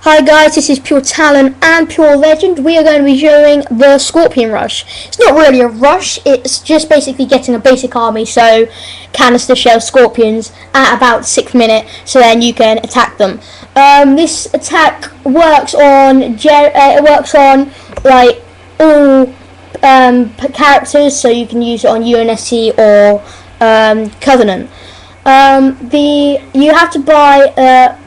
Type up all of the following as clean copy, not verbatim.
Hi guys, this is Pure Talent and Pure Legend. We are going to be showing the Scorpion Rush. It's not really a rush, it's just basically getting a basic army, so canister shell scorpions at about 6th minute, so then you can attack them. This attack works on like all characters, so you can use it on UNSC or Covenant. You have to buy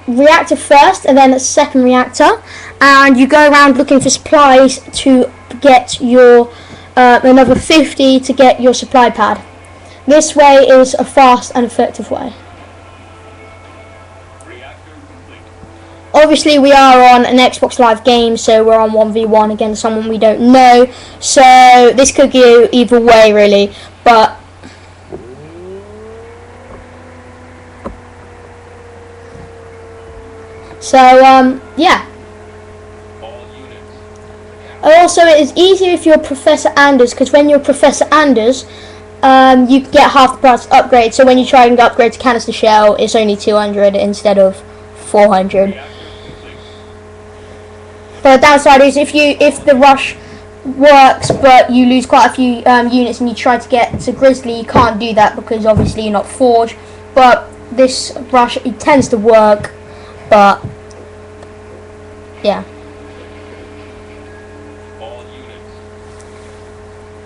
reactor first and then a second reactor, and you go around looking for supplies to get your another 50 to get your supply pad. This way is a fast and effective way. Obviously we are on an Xbox Live game, so we're on 1v1 against someone we don't know, so this could go either way really, but yeah. Also, it is easier if you're Professor Anders, because when you're Professor Anders, you get half the price upgrade. So when you try and upgrade to canister shell, it's only 200 instead of 400. But the downside is if the rush works, but you lose quite a few units, and you try to get to Grizzly, you can't do that because obviously you're not Forge. But this rush, it tends to work. But yeah,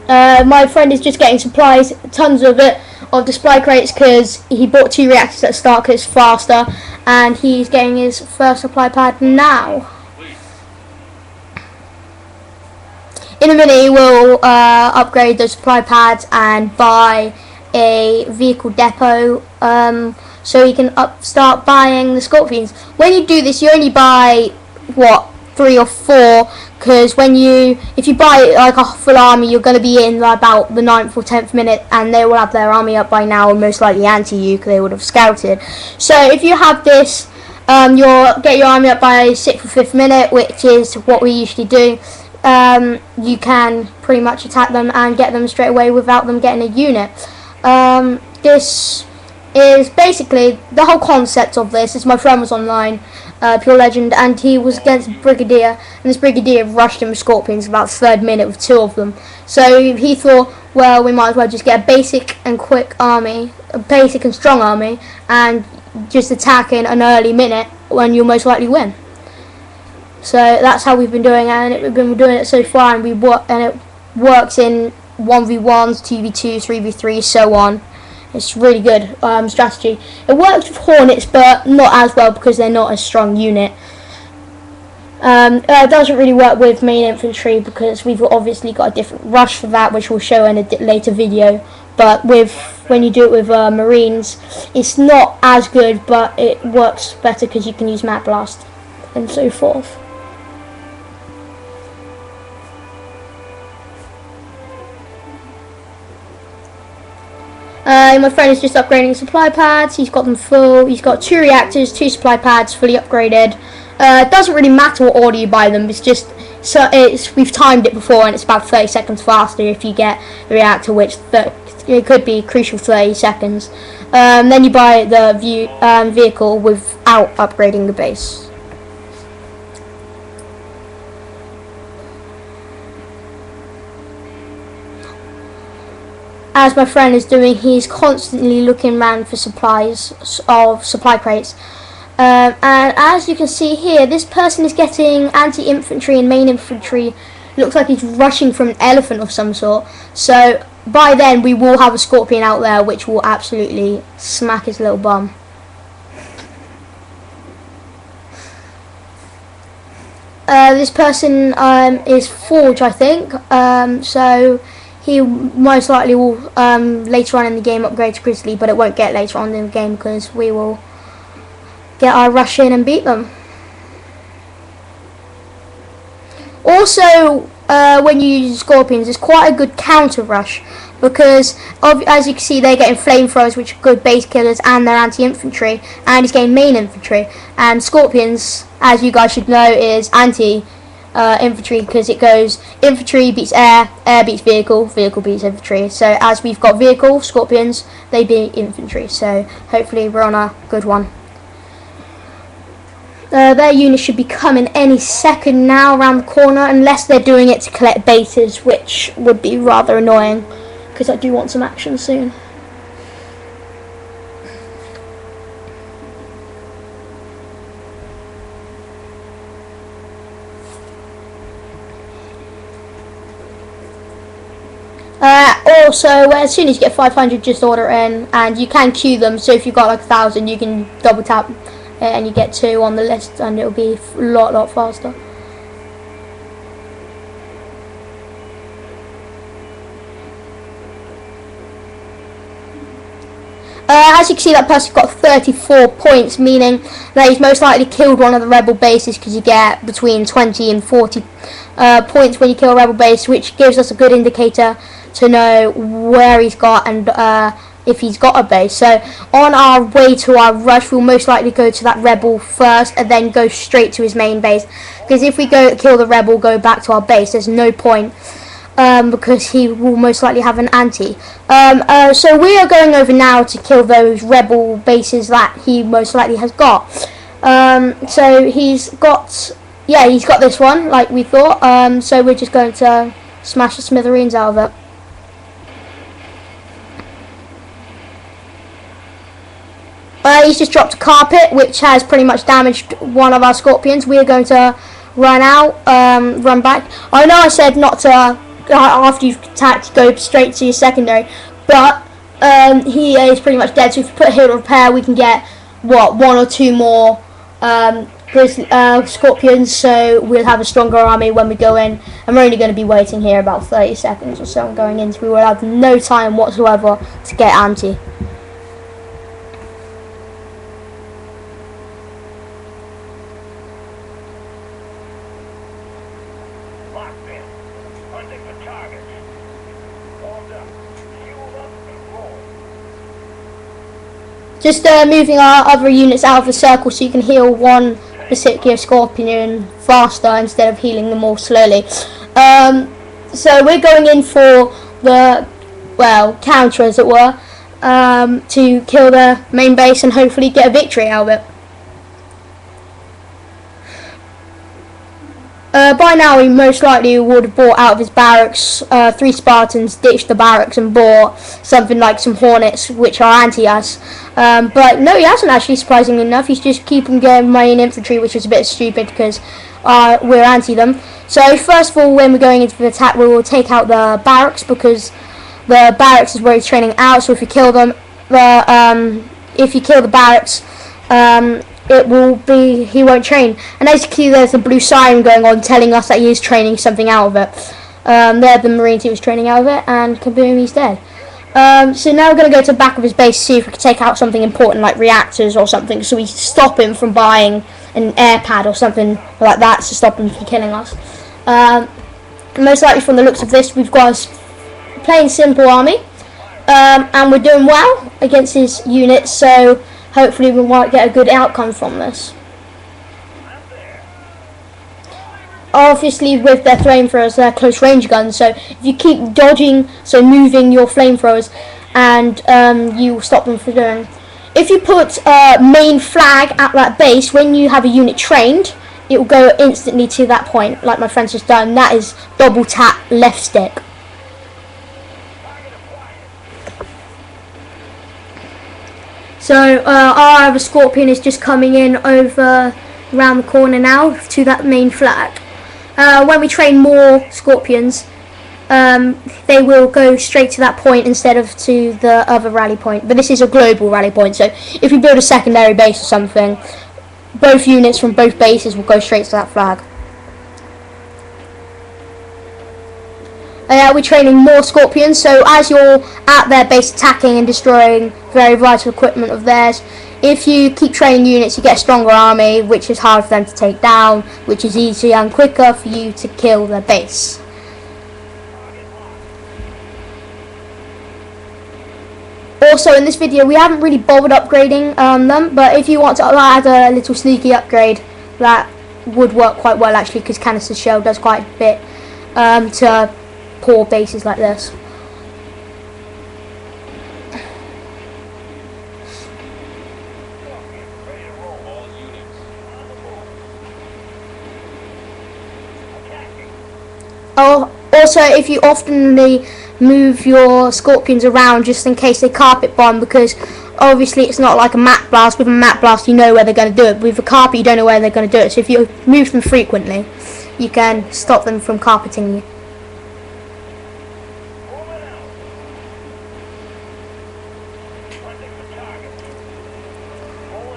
my friend is just getting supplies, tons of it, of the supply crates, because he bought 2 reactors at the start because it's faster, and he's getting his first supply pad now. In a minute he will upgrade those supply pads and buy a vehicle depot, so you can start buying the Scorpions. When you do this, you only buy 3 or 4, because if you buy like a full army, you're going to be in about the 9th or 10th minute, and they will have their army up by now, and most likely anti-you, because they would have scouted. So if you have this, you'll get your army up by 6th or 5th minute, which is what we usually do. You can pretty much attack them and get them straight away without them getting a unit. This is basically the whole concept of this. Is my friend was online, Pure Legend, and he was against Brigadier, and this Brigadier rushed him with Scorpions about the 3rd minute with 2 of them. So he thought, well, we might as well just get a basic and quick army, a basic and strong army, and just attack in an early minute when you'll most likely win. So that's how we've been doing it, and we've been doing it so far, and it works in 1v1s, 2v2s, 3v3, so on. It's really good strategy. It works with Hornets, but not as well because they're not a strong unit. It doesn't really work with main infantry because we've obviously got a different rush for that, which we'll show in a later video. But when you do it with Marines, it's not as good, but it works better because you can use Map Blast and so forth. My friend is just upgrading supply pads. He's got them full. He's got 2 reactors, 2 supply pads fully upgraded. It doesn't really matter what order you buy them. It's just we've timed it before, and it's about 30 seconds faster if you get the reactor, which it could be crucial 30 seconds. Then you buy the vehicle without upgrading the base. As my friend is doing, he's constantly looking around for supplies of supply crates. And as you can see here, this person is getting anti-infantry and main infantry. Looks like he's rushing from an elephant of some sort. So by then we will have a Scorpion out there, which will absolutely smack his little bum. This person is Forge, I think. So he most likely will later on in the game upgrade to Grizzly, but it won't get later on in the game because we will get our rush in and beat them. Also, when you use Scorpions, it's quite a good counter rush because as you can see, they're getting flamethrowers, which are good base killers, and they're anti-infantry, and he's getting main infantry. And Scorpions, as you guys should know, is anti infantry, because it goes infantry beats air, air beats vehicle, vehicle beats infantry. So as we've got vehicle, Scorpions, they beat infantry. So hopefully we're on a good one. Their unit should be coming any second now around the corner, unless they're doing it to collect bases, which would be rather annoying, because I do want some action soon. Also, as soon as you get 500, just order in, and you can queue them. So if you've got like 1,000, you can double tap it and you get 2 on the list, and it'll be a lot faster. As you can see, that person got 34 points, meaning that he's most likely killed one of the rebel bases, because you get between 20 and 40 points when you kill a rebel base, which gives us a good indicator to know where he's got and if he's got a base. So on our way to our rush, we'll most likely go to that rebel first and then go straight to his main base, because if we go kill the rebel, go back to our base, there's no point. Because he will most likely have an anti. So we are going over now to kill those rebel bases that he most likely has got. So he's got this one, like we thought. So we're just going to smash the smithereens out of it. He's just dropped a carpet, which has pretty much damaged one of our scorpions. We are going to run out, run back. I know I said not to, after you've attacked, go straight to your secondary, but he is pretty much dead. So if you put heal repair, we can get 1 or 2 more scorpions, so we'll have a stronger army when we go in. I'm only going to be waiting here about 30 seconds or so. I'm going in, so we will have no time whatsoever to get anti. Just moving our other units out of the circle so you can heal one particular scorpion faster instead of healing them all slowly. So we're going in for the, counter, as it were, to kill the main base and hopefully get a victory out of it. By now he most likely would have bought out of his barracks 3 Spartans, ditched the barracks and bought something like some Hornets, which are anti-us. But no, he hasn't actually, surprisingly enough. He's just keeping going main infantry, which is a bit stupid because we're anti them. So first of all, when we're going into the attack, we will take out the barracks, because the barracks is where he's training out. So if you kill them, if you kill the barracks, it will be, he won't train. And as you can see, there's a blue siren going on telling us that he is training something out of it. There the Marine team was training out of it, and kaboom, he's dead. So now we're going to go to the back of his base to see if we can take out something important like reactors or something, so we stop him from buying an air pad or something like that to stop him from killing us. Most likely from the looks of this, we've got a plain simple army, and we're doing well against his units, so hopefully we might get a good outcome from this. Obviously with their flamethrowers, they're close range guns, so if you keep dodging, so moving your flamethrowers, and you stop them from doing. If you put main flag at that base, when you have a unit trained, it will go instantly to that point, like my friend's just done. That is double tap left stick. So our other scorpion is just coming in over around the corner now to that main flag. When we train more scorpions, they will go straight to that point instead of to the other rally point. But this is a global rally point, so if you build a secondary base or something, both units from both bases will go straight to that flag. We're training more scorpions, so as you're at their base attacking and destroying very vital equipment of theirs, if you keep training units, you get a stronger army, which is hard for them to take down, which is easier and quicker for you to kill their base. Also in this video, we haven't really bothered upgrading them, but if you want to add a little sneaky upgrade, that would work quite well actually, because canister shell does quite a bit to poor bases like this. Oh, also, if you oftenly move your Scorpions around just in case they carpet bomb, because obviously it's not like a map blast. With a map blast, you know where they're going to do it. With a carpet, you don't know where they're going to do it. So if you move them frequently, you can stop them from carpeting you.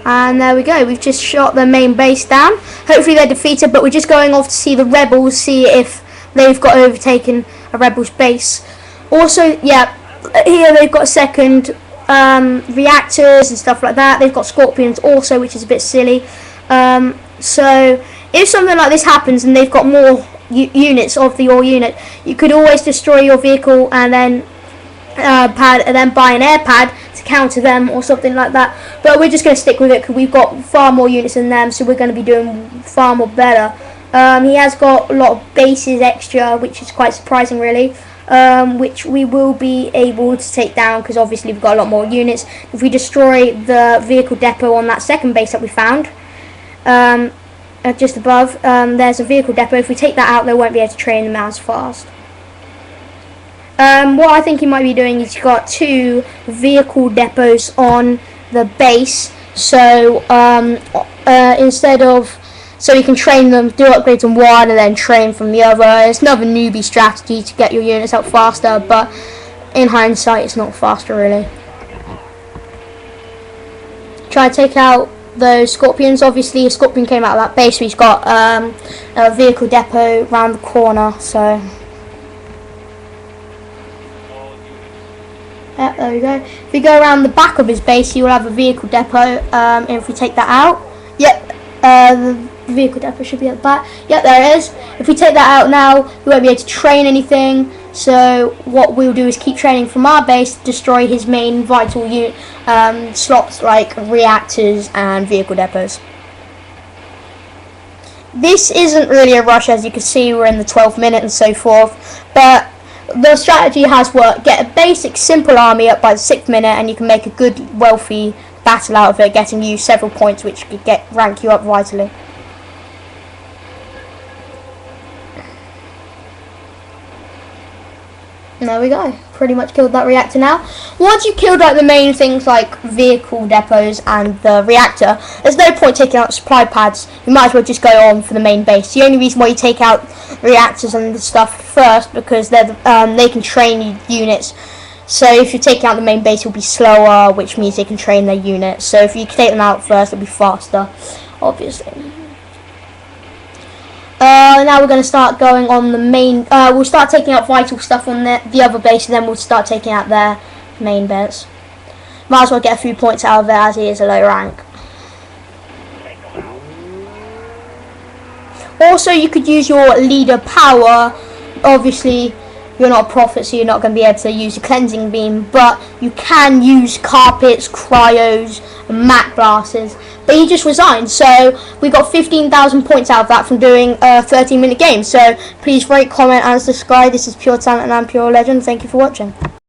And there we go, we've just shot the main base down. Hopefully they're defeated, but we're just going off to see the rebels, see if they've got overtaken a rebels base. Also, yeah, here they've got second reactors and stuff like that. They've got Scorpions also, which is a bit silly. So if something like this happens and they've got more units of your unit, you could always destroy your vehicle and then buy an air pad to counter them or something like that. But we're just going to stick with it because we've got far more units than them, so we're going to be doing far more better. He has got a lot of bases extra, which is quite surprising really, which we will be able to take down because obviously we've got a lot more units. If we destroy the vehicle depot on that second base that we found, just above, there's a vehicle depot. If we take that out, they won't be able to train them as fast. What I think he might be doing is he's got 2 vehicle depots on the base, so so you can train them, do upgrades on one, and then train from the other. It's another newbie strategy to get your units out faster, but in hindsight, it's not faster really. Try to take out those Scorpions. Obviously, a Scorpion came out of that base, so he's got a vehicle depot around the corner. So. Yeah, there we go. If we go around the back of his base, he will have a vehicle depot. And if we take that out, yep, the vehicle depot should be at the back. Yep, there it is. If we take that out now, we won't be able to train anything. So what we'll do is keep training from our base, destroy his main vital unit slots like reactors and vehicle depots. This isn't really a rush, as you can see. We're in the 12th minute and so forth, but the strategy has worked. Get a basic simple army up by the 6th minute and you can make a good wealthy battle out of it, getting you several points which could rank you up vitally. And there we go. Pretty much killed that reactor now. Once you killed like the main things like vehicle depots and the reactor, there's no point taking out supply pads. You might as well just go on for the main base. The only reason why you take out reactors and stuff first because they can train units. So if you take out the main base, it'll be slower, which means they can train their units. So if you take them out first, it'll be faster, obviously. Now we're going to start going on the main. We'll start taking out vital stuff on the other base, and then we'll start taking out their main base. Might as well get a few points out of it as he is a low rank. Also, you could use your leader power. Obviously, you're not a prophet, so you're not going to be able to use a cleansing beam, but you can use carpets, cryos, and mat blasters. But he just resigned, so we got 15,000 points out of that from doing a 13-minute game. So please rate, comment, and subscribe. This is Pure Talent and I'm Pure Legend. Thank you for watching.